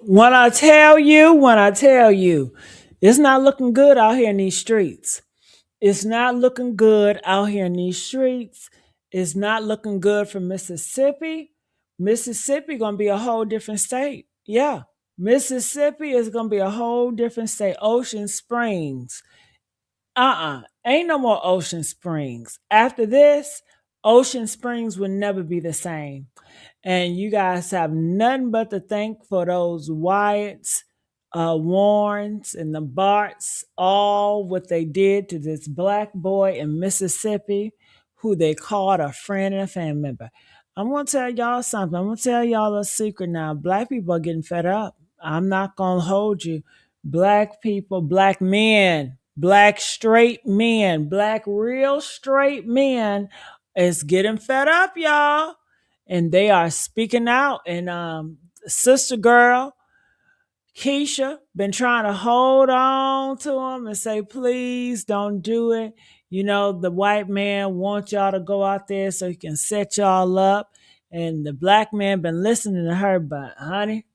When I tell you, it's not looking good out here in these streets. It's not looking good out here in these streets. It's not looking good for Mississippi. Mississippi gonna be a whole different state. Yeah. Mississippi is gonna be a whole different state. Ocean Springs. Ain't no more Ocean Springs. After this, Ocean Springs will never be the same. And you guys have nothing but to thank for those Wyatts, Warrens, and the Barts, all what they did to this black boy in Mississippi who they called a friend and a family member. I'm going to tell y'all something. I'm going to tell y'all a secret now. Black people are getting fed up. I'm not going to hold you. Black people, black men, black straight men, black real straight men is getting fed up, y'all, and they are speaking out. And sister girl Keisha been trying to hold on to him and say, please don't do it. You know, the white man wants y'all to go out there so he can set y'all up. And the black man been listening to her, but honey,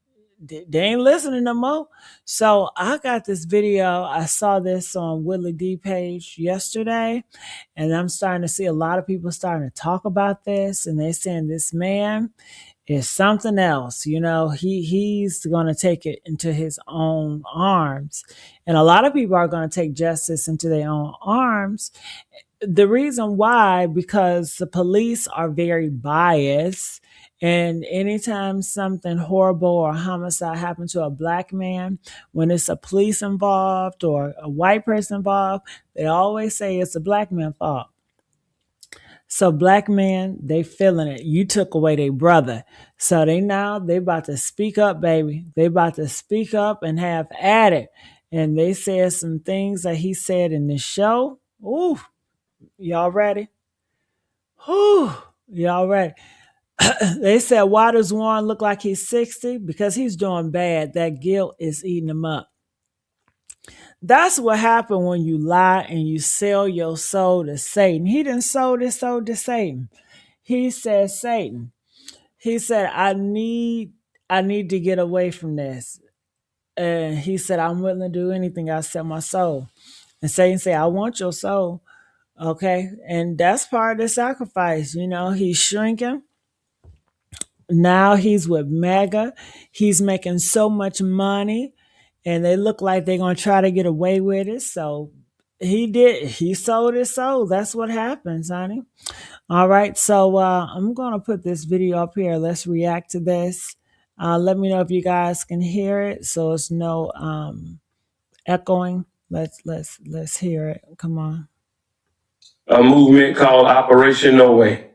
they ain't listening no more. So I got this video. I saw this on Willie D page yesterday, and I'm starting to see a lot of people starting to talk about this, and they're saying this man is something else. You know, he's going to take it into his own arms, and a lot of people are going to take justice into their own arms. The reason why, because the police are very biased, and anytime something horrible or homicide happens to a black man, when it's a police involved or a white person involved, they always say it's a black man's fault. So black men, they feeling it. You took away their brother. So they about to speak up, baby. They about to speak up and have at it. And they said some things that he said in this show. Ooh, y'all ready? Ooh, y'all ready? They said, why does Warren look like he's 60? Because he's doing bad. That guilt is eating him up. That's what happened when you lie and you sell your soul to Satan. He didn't sold his soul to Satan. He said, Satan. He said, I need to get away from this. And he said, I'm willing to do anything. I sell my soul. And Satan said, I want your soul. Okay. And that's part of the sacrifice. You know, he's shrinking. Now he's with Mega. He's making so much money, and they look like they're going to try to get away with it. So he sold his soul. That's what happens, honey. All right, so I'm gonna put this video up here. Let's react to this. Let me know if you guys can hear it, so it's no echoing. Let's hear it. Come on. A movement called Operation No Way.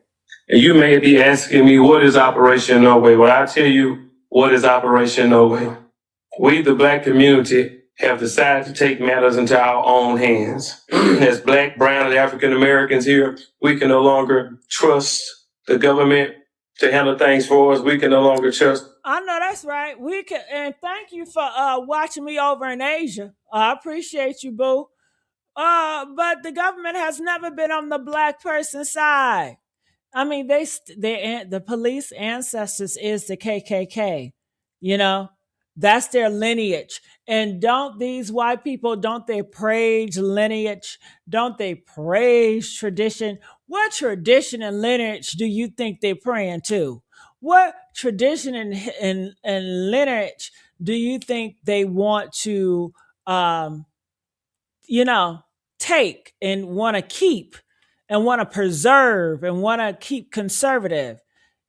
And you may be asking me, what is Operation No Way? Well, I'll tell you what is Operation No Way. We, the black community, have decided to take matters into our own hands. As black, brown, and African Americans here, we can no longer trust the government to handle things for us. We can no longer trust. I know that's right. We can, and thank you for watching me over in Asia. I appreciate you, boo. But the government has never been on the black person's side. I mean, the police ancestors is the KKK. You know, that's their lineage. And don't these white people, don't they praise lineage? Don't they praise tradition? What tradition and lineage do you think they're praying to? What tradition and lineage do you think they want to, um, you know, take and want to keep and want to preserve and want to keep conservative?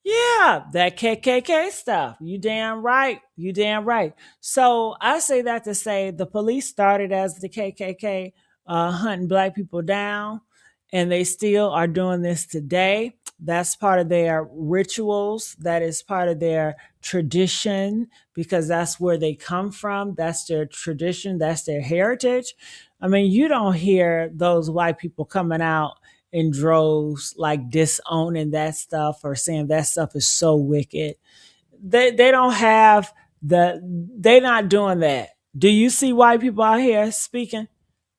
Yeah, that KKK stuff. You damn right. You damn right. So I say that to say the police started as the KKK, hunting black people down, and they still are doing this today. That's part of their rituals. That is part of their tradition because that's where they come from. That's their tradition. That's their heritage. I mean, you don't hear those white people coming out in droves like disowning that stuff or saying that stuff is so wicked. They don't have they're not doing that. Do you see white people out here speaking?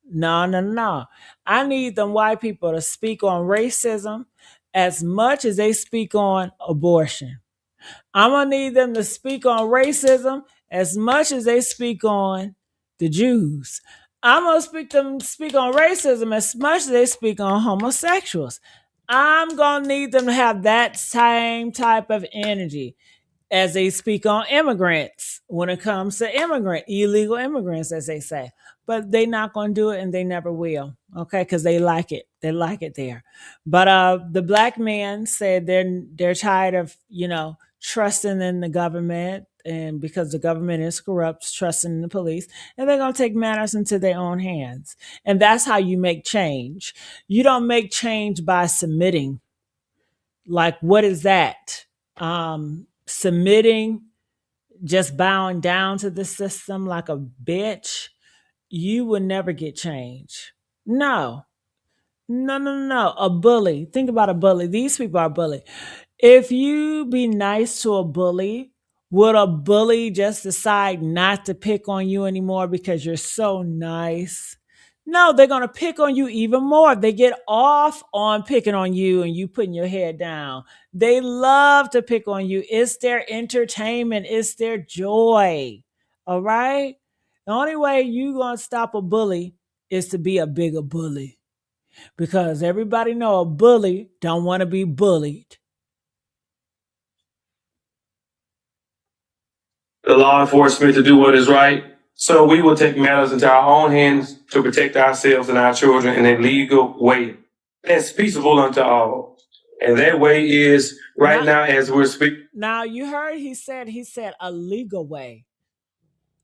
No, no, no. I need them white people to speak on racism as much as they speak on abortion. I'm gonna need them to speak on racism as much as they speak on the Jews. I'm gonna speak on racism as much as they speak on homosexuals. I'm gonna need them to have that same type of energy as they speak on immigrants when it comes to illegal immigrants, as they say. But they're not going to do it, and they never will. Okay, because they like it. They like it there. But the black men said they're tired of trusting in the government, and because the government is corrupt, trusting in the police, and they're going to take matters into their own hands. And that's how you make change. You don't make change by submitting. Like, what is that? Submitting, just bowing down to the system like a bitch, you will never get change. No, no, no, no. A bully. Think about a bully. These people are bully. If you be nice to a bully, would a bully just decide not to pick on you anymore because you're so nice? No, they're going to pick on you even more. They get off on picking on you and you putting your head down. They love to pick on you. It's their entertainment, it's their joy. All right? The only way you going to stop a bully is to be a bigger bully, because everybody know a bully don't want to be bullied. The law enforcement to do what is right. So we will take matters into our own hands to protect ourselves and our children in a legal way that's peaceable unto all. And that way is right now as we're speaking. Now you heard he said a legal way.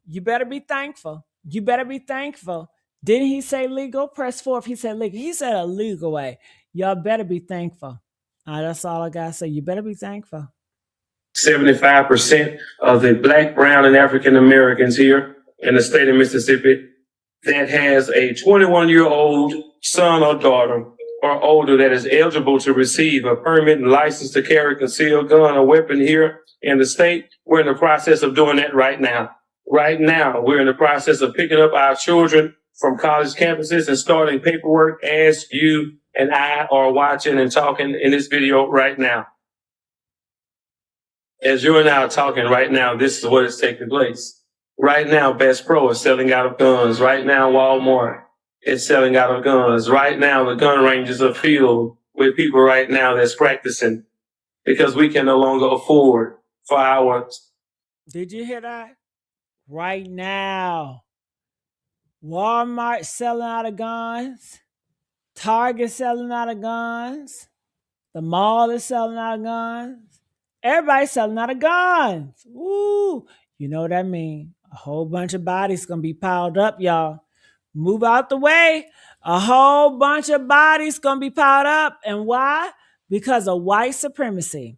You better be thankful. You better be thankful. Didn't he say legal? Press forth. He said legal. He said a legal way. Y'all better be thankful. That's all I gotta say. You better be thankful. 75% of the Black, brown, and African Americans here in the state of Mississippi that has a 21-year-old son or daughter or older that is eligible to receive a permit and license to carry a concealed gun or weapon here in the state. We're in the process of doing that right now. Right now, we're in the process of picking up our children from college campuses and starting paperwork as you and I are watching and talking in this video right now. As you and I are talking right now, this is what is taking place. Right now, Best Pro is selling out of guns. Right now, Walmart is selling out of guns. Right now, the gun ranges are filled with people right now that's practicing because we can no longer afford for our. Did you hear that? Right now, Walmart selling out of guns. Target selling out of guns. The mall is selling out of guns. Everybody's selling out of guns. Woo! You know what that means? A whole bunch of bodies gonna be piled up, y'all. Move out the way. A whole bunch of bodies gonna be piled up. And why? Because of white supremacy.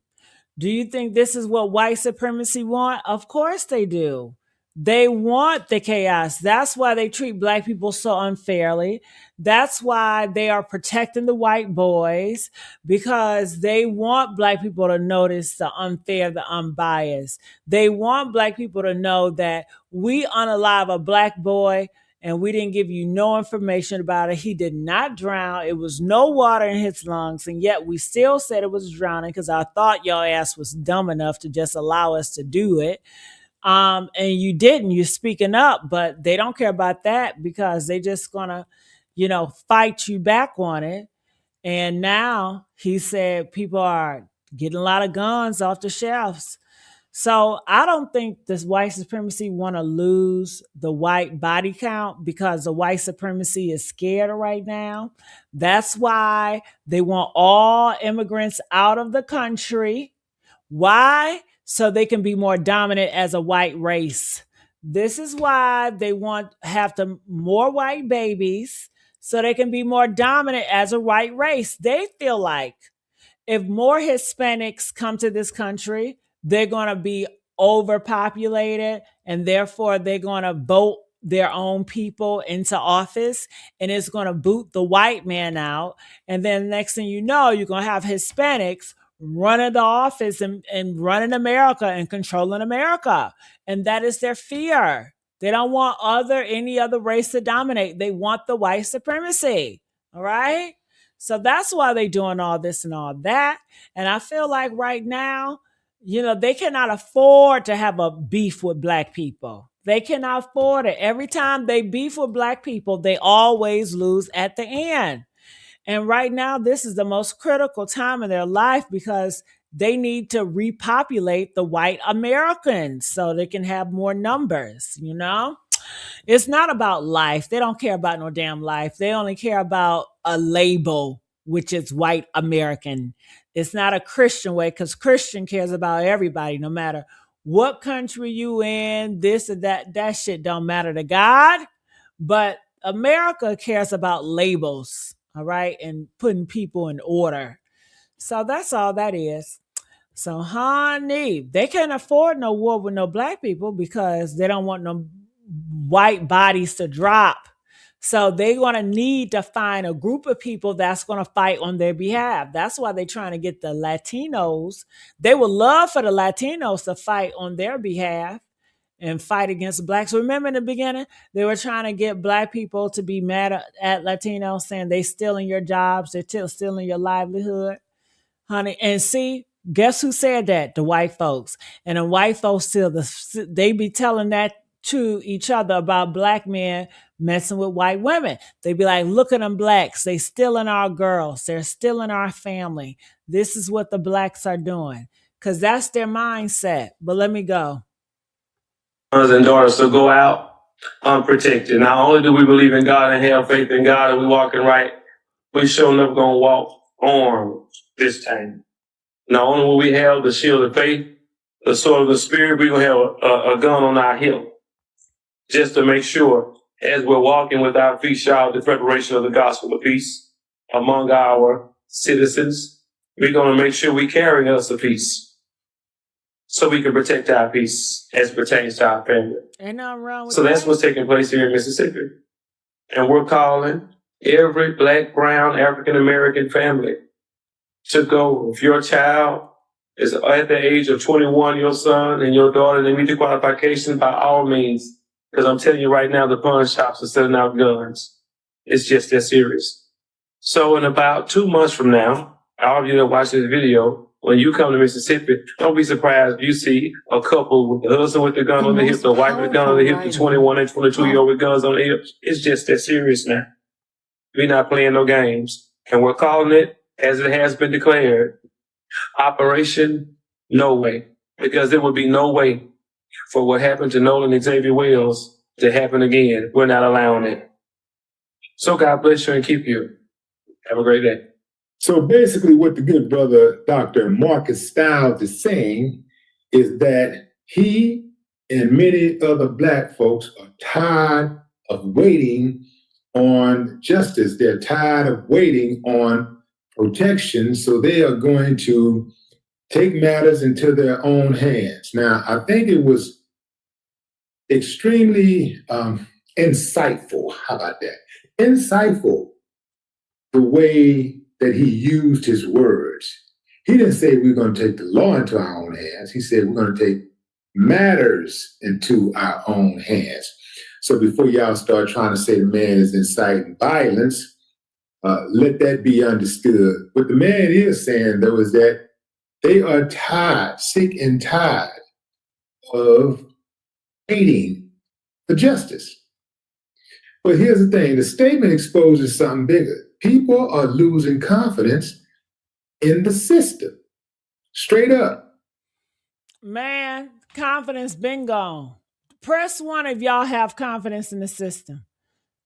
Do you think this is what white supremacy want? Of course they do. They want the chaos. That's why they treat black people so unfairly. That's why they are protecting the white boys, because they want black people to notice the unfair, the unbiased. They want black people to know that we unalive a black boy and we didn't give you no information about it. He did not drown. It was no water in his lungs, and yet we still said it was drowning because I thought your ass was dumb enough to just allow us to do it. And you didn't. You're speaking up, but they don't care about that because they just gonna, fight you back on it. And now he said people are getting a lot of guns off the shelves. So I don't think this white supremacy want to lose the white body count, because the white supremacy is scared right now. That's why they want all immigrants out of the country. Why? So they can be more dominant as a white race. This is why they want have to more white babies so they can be more dominant as a white race. They feel like if more Hispanics come to this country, they're going to be overpopulated, and therefore they're going to vote their own people into office, and it's going to boot the white man out. And then next thing you know, you're going to have Hispanics running the office and running America and controlling America. And that is their fear. They don't want any other race to dominate. They want the white supremacy. All right? So that's why they're doing all this and all that. And I feel like right now, They cannot afford to have a beef with black people. They cannot afford it. Every time they beef with black people, they always lose at the end. And right now, this is the most critical time in their life because they need to repopulate the white Americans so they can have more numbers. It's not about life. They don't care about no damn life. They only care about a label, which is white American. It's not a Christian way because Christian cares about everybody, no matter what country you in, this or that. That shit don't matter to God. But America cares about labels, all right, and putting people in order. So that's all that is. So, honey, they can't afford no war with no black people because they don't want no white bodies to drop. So they're going to need to find a group of people that's going to fight on their behalf. That's why they're trying to get the Latinos. They would love for the Latinos to fight on their behalf and fight against blacks. Remember in the beginning, they were trying to get black people to be mad at Latinos, saying they stealing your jobs, they're stealing your livelihood, honey. And see, guess who said that? The white folks. And the white folks they be telling that to each other about black men messing with white women. They be like, look at them blacks. They stealing our girls. They're stealing our family. This is what the blacks are doing. Because that's their mindset. But let me go. Sons and daughters to go out unprotected. Not only do we believe in God and have faith in God and we walking right, we sure enough gonna walk armed this time. Not only will we have the shield of faith, the sword of the spirit, we're gonna have a gun on our hip just to make sure as we're walking with our feet shod the preparation of the gospel of peace among our citizens, we're gonna make sure we carry us a peace so we can protect our peace as pertains to our family. Ain't nothing wrong with So that's that. what's taking place here in Mississippi. And we're calling every black, brown, African American family to go. If your child is at the age of 21, your son and your daughter, they meet the qualifications by all means. Because I'm telling you right now, the pawn shops are selling out guns. It's just that serious. So in about 2 months from now, all of you that watch this video, when you come to Mississippi, don't be surprised if you see a couple with the husband with the gun on the hip, the wife with the gun on the hip, the 21 and 22-year-old with guns on the hip. It's just that serious now. We're not playing no games. And we're calling it, as it has been declared, Operation No Way. Because there would be no way for what happened to Nolan and Xavier Wells to happen again. We're not allowing it. So God bless you and keep you. Have a great day. So basically what the good brother, Dr. Marcus Stiles, is saying is that he and many other black folks are tired of waiting on justice. They're tired of waiting on protection. So they are going to take matters into their own hands. Now, I think it was extremely insightful. How about that? Insightful the way that he used his words. He didn't say we're going to take the law into our own hands. He said we're going to take matters into our own hands. So before y'all start trying to say the man is inciting violence, let that be understood. What the man is saying, though, is that they are tired, sick and tired of waiting for justice. But here's the thing, the statement exposes something bigger. People are losing confidence in the system. Straight up. Man, confidence been gone. Press 1 if y'all have confidence in the system.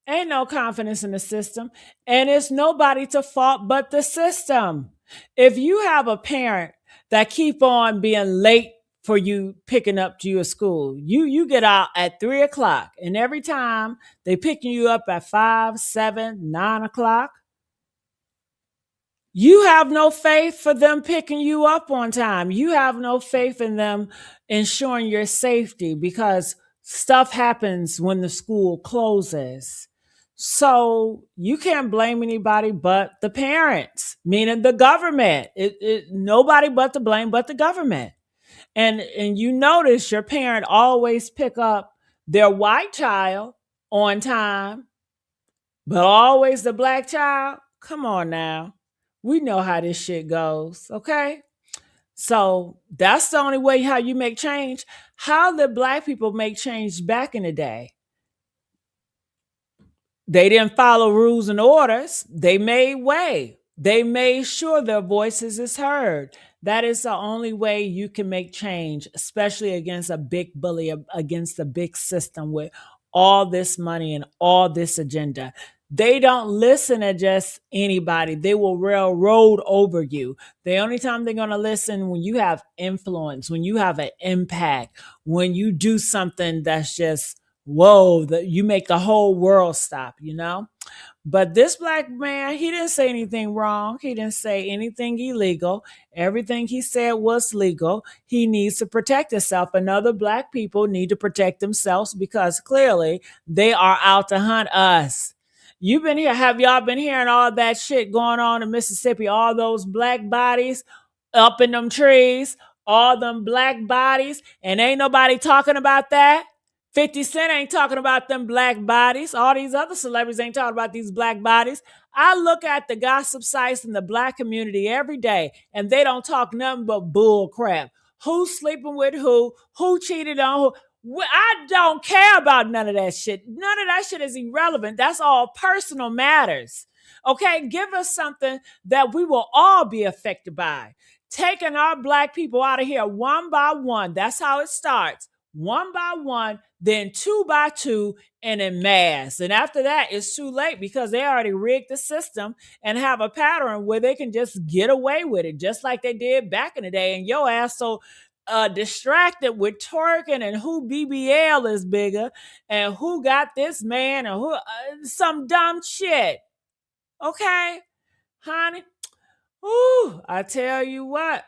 Ain't no confidence in the system. And it's nobody to fault but the system. If you have a parent that keep on being late for you picking up to your school, you get out at 3 o'clock, and every time they picking you up at 5, 7, 9 o'clock, you have no faith for them picking you up on time. You have no faith in them ensuring your safety because stuff happens when the school closes. So you can't blame anybody but the parents, meaning the government. Nobody but to blame but the government. And you notice your parent always pick up their white child on time, but always the black child. Come on now. We know how this shit goes, okay? So that's the only way how you make change. How did black people make change back in the day? They didn't follow rules and orders. They made way. They made sure their voices is heard. That is the only way you can make change, especially against a big bully, against a big system with all this money and all this agenda. They don't listen to just anybody. They will railroad over you. The only time they're going to listen when you have influence, when you have an impact, when you do something that's just whoa, that you make the whole world stop, you know? But this black man, he didn't say anything wrong. He didn't say anything illegal. Everything he said was legal. He needs to protect himself, and other black people need to protect themselves because clearly they are out to hunt us. You've been here. Have y'all been hearing all that shit going on in Mississippi? All those black bodies up in them trees, all them black bodies, and ain't nobody talking about that. 50 Cent ain't talking about them black bodies. All these other celebrities ain't talking about these black bodies. I look at the gossip sites in the black community every day, and they don't talk nothing but bull crap. Who's sleeping with who? Who cheated on who? I don't care about none of that shit. None of that shit is irrelevant. That's all personal matters. Okay, give us something that we will all be affected by. Taking our black people out of here one by one. That's how it starts. One by one, then two by two, and in mass. And after that, it's too late because they already rigged the system and have a pattern where they can just get away with it, just like they did back in the day. And your ass so distracted with twerking and who BBL is bigger and who got this man and who some dumb shit. Okay, honey. Ooh, I tell you what,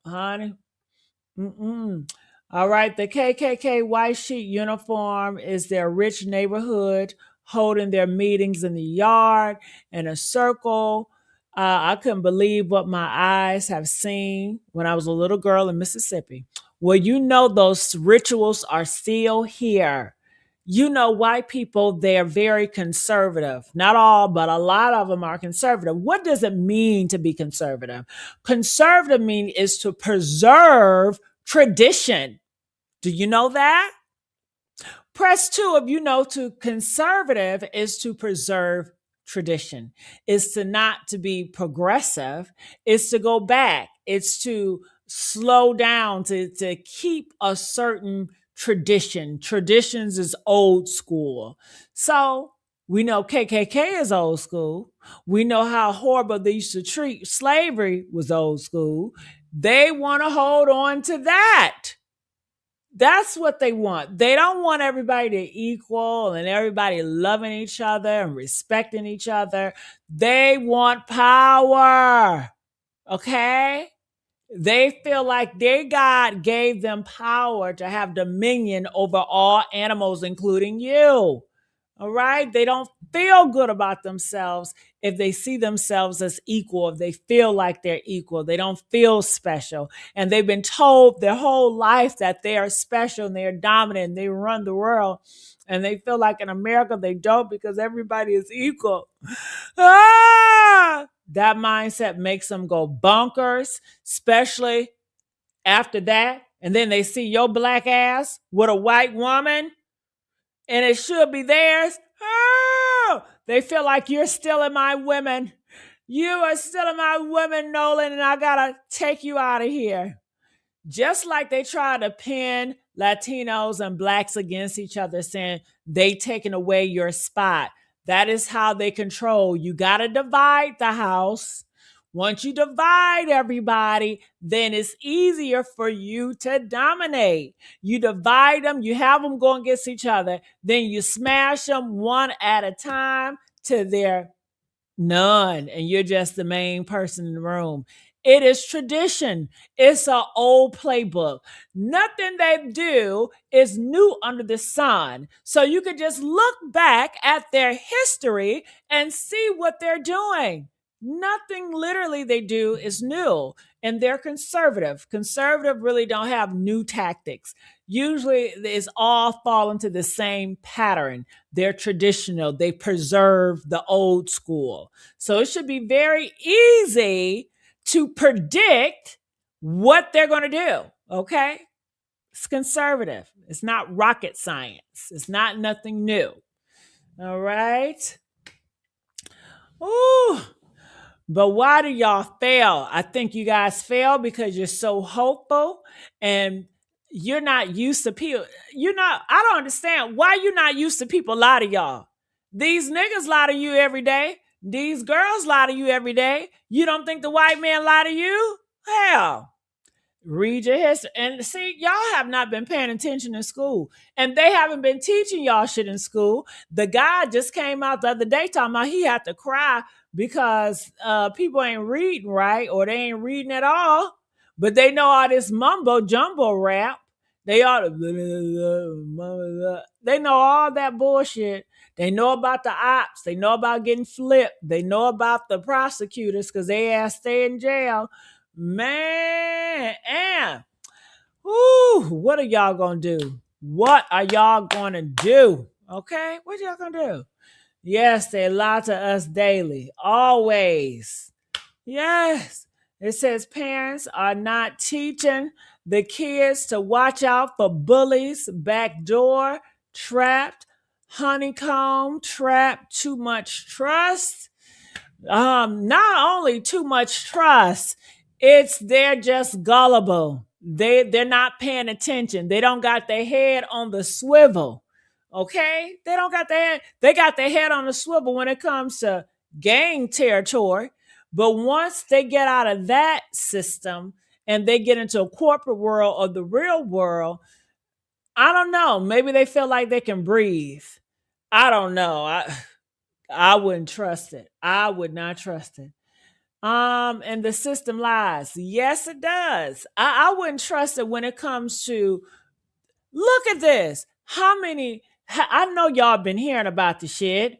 honey. Mm-mm. All right, the KKK white sheet uniform is their rich neighborhood holding their meetings in the yard in a circle. I couldn't believe what my eyes have seen when I was a little girl in Mississippi. Well, you know, those rituals are still here. You know, white people, they're very conservative. Not all, but a lot of them are conservative. What does it mean to be conservative? Conservative mean is to preserve tradition. Do you know that? Press two if you know to conservative is to preserve tradition. Is to not to be progressive. Is to go back. It's to slow down, to keep a certain tradition. Traditions is old school. So we know KKK is old school. We know how horrible they used to treat slavery was old school. They want to hold on to that. That's what they want. They don't want everybody to equal and everybody loving each other and respecting each other. They want power. Okay? They feel like their God gave them power to have dominion over all animals, including you. All right? They don't feel good about themselves if they see themselves as equal, if they feel like they're equal. They don't feel special. And they've been told their whole life that they are special and they're dominant and they run the world. And they feel like in America they don't because everybody is equal. That mindset makes them go bonkers, especially after that. And then they see your black ass with a white woman and it should be theirs. They feel like you're stealing my women. You are stealing my women, Nolan, and I gotta take you out of here. Just like they try to pin Latinos and blacks against each other, saying they taking away your spot. That is how they control. You got to divide the house. Once you divide everybody, then it's easier for you to dominate. You divide them, you have them go against each other, then you smash them one at a time to their none, and you're just the main person in the room. It is tradition. It's an old playbook. Nothing they do is new under the sun. So you could just look back at their history and see what they're doing. Nothing literally they do is new, and they're conservative. Conservative really don't have new tactics. Usually it's all fall into the same pattern. They're traditional. They preserve the old school. So it should be very easy to predict what they're going to do. Okay. It's conservative. It's not rocket science. It's not nothing new. All right. Ooh. But why do y'all fail? I think you guys fail because you're so hopeful and you're not used to people. I don't understand why you're not used to people lie to y'all. These niggas lie to you every day. These girls lie to you every day. You don't think the white man lie to you? Hell. Read your history. And see, y'all have not been paying attention in school. And they haven't been teaching y'all shit in school. The guy just came out the other day talking about he had to cry because people ain't reading right or they ain't reading at all. But they know all this mumbo jumbo rap. They all they know all that bullshit. They know about the ops. They know about getting flipped. They know about the prosecutors because they ass stay in jail. Man, what are y'all gonna do? What are y'all gonna do? Okay, what y'all gonna do? Yes, they lie to us daily, always. Yes, it says parents are not teaching the kids to watch out for bullies, backdoor, trapped, honeycomb, trapped, too much trust. Not only too much trust, it's they're just gullible. They're not paying attention. They don't got their head on the swivel. Okay? They got their head on the swivel when it comes to gang territory. But once they get out of that system and they get into a corporate world or the real world, I don't know. Maybe they feel like they can breathe. I don't know. I wouldn't trust it. I would not trust it. And the system lies. Yes, it does. I wouldn't trust it when it comes to look at this. I know y'all been hearing about the shit.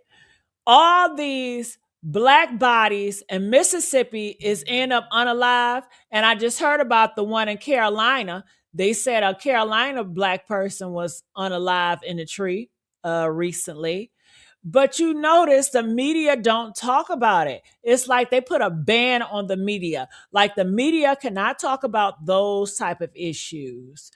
All these black bodies in Mississippi is end up unalive. And I just heard about the one in Carolina. They said a Carolina black person was unalive in a tree recently. But you notice the media don't talk about it. It's like they put a ban on the media. Like the media cannot talk about those type of issues.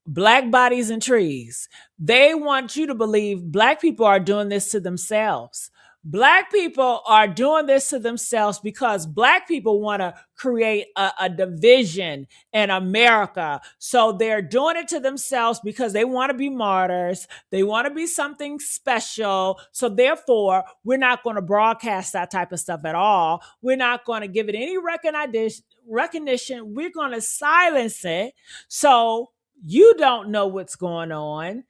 Black bodies in trees. They want you to believe black people are doing this to themselves. Black people are doing this to themselves because black people want to create a division in America. So they're doing it to themselves because they want to be martyrs. They want to be something special. So therefore, we're not going to broadcast that type of stuff at all. We're not going to give it any recognition. We're going to silence it. So you don't know what's going on.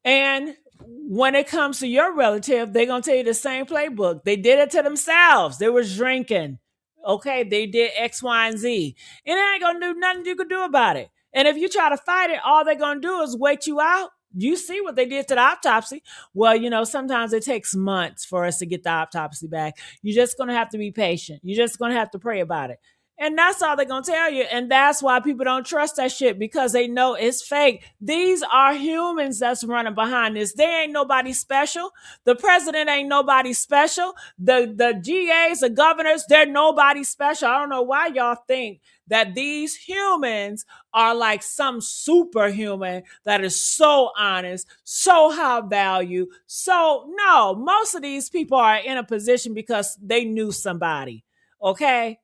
And when it comes to your relative, they're going to tell you the same playbook. They did it to themselves. They was drinking. Okay, they did X, Y, and Z. And it ain't going to do nothing you can do about it. And if you try to fight it, all they're going to do is wait you out. You see what they did to the autopsy. Well, sometimes it takes months for us to get the autopsy back. You're just going to have to be patient. You're just going to have to pray about it. And that's all they're going to tell you. And that's why people don't trust that shit because they know it's fake. These are humans that's running behind this. They ain't nobody special. The president ain't nobody special. The GAs, the governors, they're nobody special. I don't know why y'all think that these humans are like some superhuman that is so honest, so high value. So no, most of these people are in a position because they knew somebody. Okay?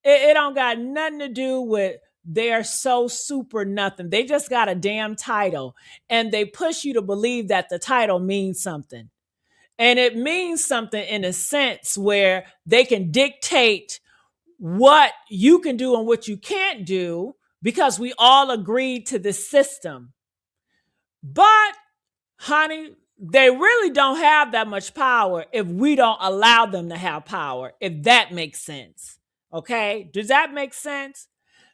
It don't got nothing to do with they're so super nothing. They just got a damn title and they push you to believe that the title means something. And it means something in a sense where they can dictate what you can do and what you can't do because we all agreed to the system. But, honey, they really don't have that much power if we don't allow them to have power, if that makes sense. Okay? Does that make sense?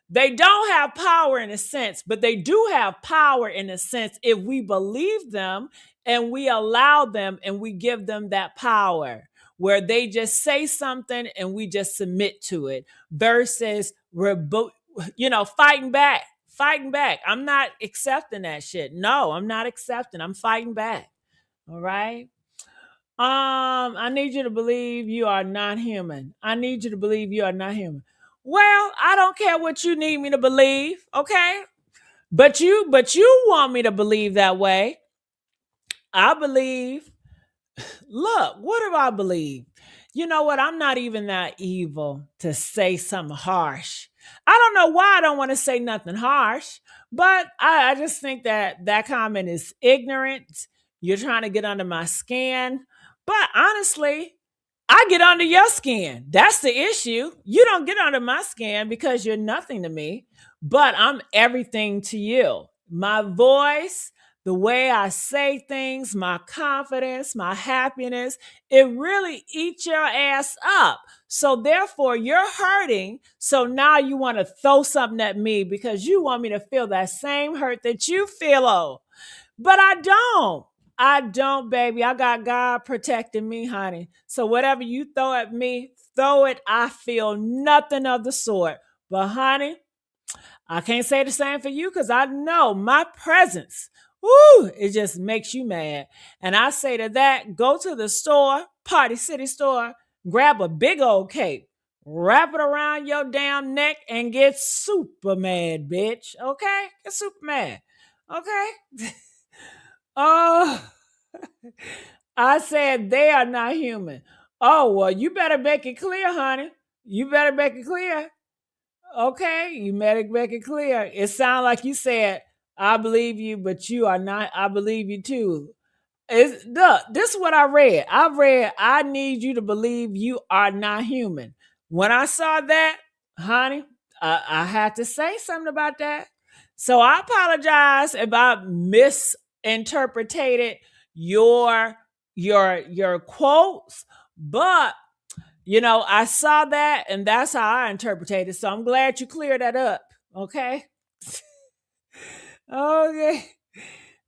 They don't have power in a sense, but they do have power in a sense if we believe them and we allow them and we give them that power where they just say something and we just submit to it versus fighting back. Fighting back. I'm not accepting that shit. No, I'm not accepting. I'm fighting back. All right? I need you to believe you are not human. I need you to believe you are not human. Well, I don't care what you need me to believe, okay? But you want me to believe that way. I believe. Look, what do I believe? You know what? I'm not even that evil to say something harsh. I don't know why I don't want to say nothing harsh, but I just think that that comment is ignorant. You're trying to get under my skin. But honestly, I get under your skin. That's the issue. You don't get under my skin because you're nothing to me, but I'm everything to you. My voice, the way I say things, my confidence, my happiness, it really eats your ass up. So therefore, you're hurting. So now you want to throw something at me because you want me to feel that same hurt that you feel. Oh, but I don't. I don't, baby. I got God protecting me, honey. So whatever you throw at me, throw it. I feel nothing of the sort. But honey, I can't say the same for you because I know my presence, woo, it just makes you mad. And I say to that, go to the store, Party City store, grab a big old cape, wrap it around your damn neck, and get super mad, bitch. Okay? Get super mad. Okay? Oh, I said they are not human. Oh, well, you better make it clear, honey. You better make it clear. Okay, you better make it clear. It sounds like you said, I believe you, but you are not. I believe you too. Look, this is what I read. I read, I need you to believe you are not human. When I saw that, honey, I had to say something about that. So I apologize if I misinterpreted your your quotes, but I saw that and that's how I interpreted it. So I'm glad you cleared that up. Okay. Okay.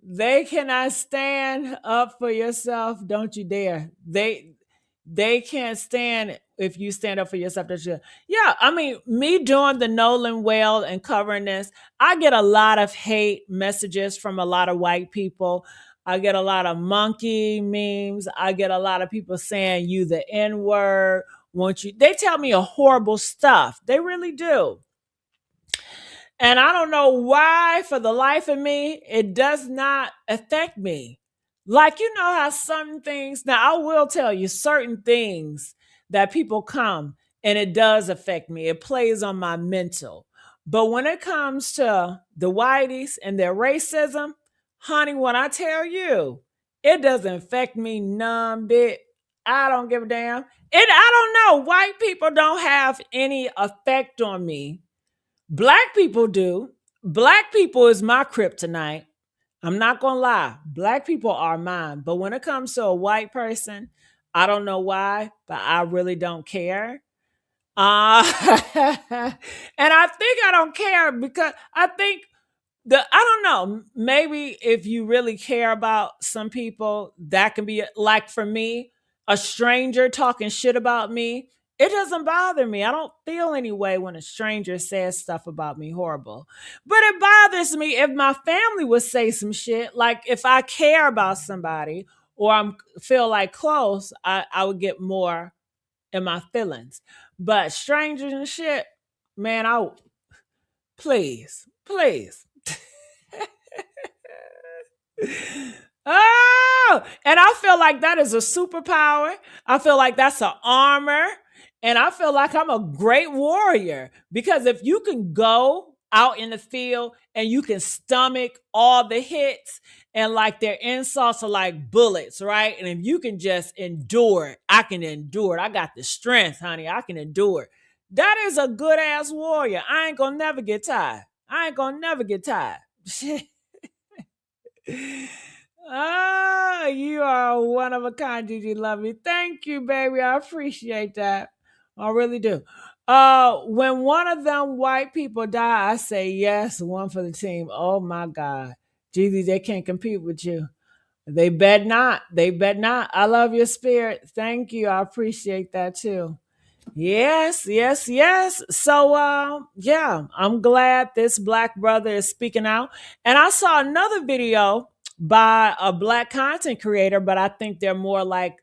They cannot stand up for yourself. Don't you dare. They can't stand if you stand up for yourself. Yeah, I mean, me doing the Nolan well and covering this, I get a lot of hate messages from a lot of white people. I get a lot of monkey memes. I get a lot of people saying you the N word. They tell me a horrible stuff. They really do. And I don't know why, for the life of me, it does not affect me. Like, how certain things, now I will tell you certain things that people come and it does affect me. It plays on my mental. But when it comes to the whiteys and their racism, honey, when I tell you, it doesn't affect me none bit. I don't give a damn. I don't know. White people don't have any effect on me. Black people do. Black people is my kryptonite. I'm not going to lie. Black people are mine. But when it comes to a white person, I don't know why, but I really don't care. And I think I don't care because I think I don't know, maybe if you really care about some people, that can be like for me, a stranger talking shit about me. It doesn't bother me. I don't feel any way when a stranger says stuff about me horrible. But it bothers me if my family would say some shit. Like if I care about somebody or I feel like close, I would get more in my feelings. But strangers and shit, man, please. Oh, and I feel like that is a superpower. I feel like that's an armor. And I feel like I'm a great warrior because if you can go out in the field and you can stomach all the hits and like their insults are like bullets, right? And if you can just endure it, I can endure it. I got the strength, honey. I can endure it. That is a good ass warrior. I ain't gonna never get tired. I ain't gonna never get tired. Oh, you are one of a kind, Gigi. Love you. Thank you, baby. I appreciate that. I really do. When one of them white people die, I say yes, one for the team. Oh my God. Gigi, they can't compete with you. They bet not. They bet not. I love your spirit. Thank you. I appreciate that too. Yes. So yeah, I'm glad this black brother is speaking out. And I saw another video by a black content creator, but I think they're more like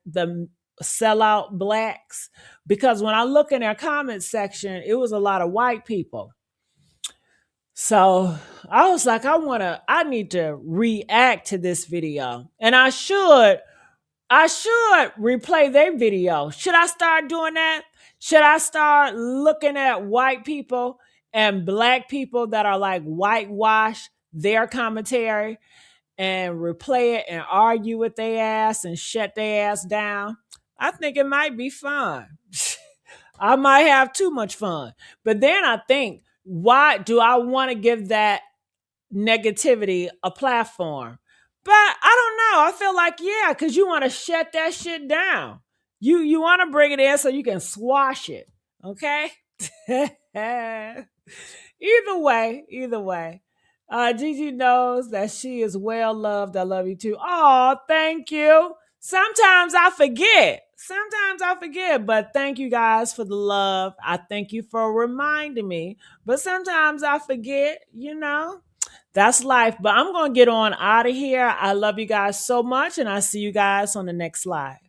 sellout blacks, because when I look in their comment section, it was a lot of white people. So I was like, I need to react to this video. And I should replay their video. Should I start doing that? Should I start looking at white people and black people that are like whitewash their commentary and replay it and argue with their ass and shut their ass down? I think it might be fun. I might have too much fun. But then I think, why do I want to give that negativity a platform? But I don't know. I feel like, yeah, because you want to shut that shit down. You want to bring it in so you can squash it. Okay? Either way. Gigi knows that she is well loved. I love you too. Oh, thank you. Sometimes I forget. But thank you guys for the love. I thank you for reminding me. But sometimes I forget, That's life. But I'm going to get on out of here. I love you guys so much, and I'll see you guys on the next slide.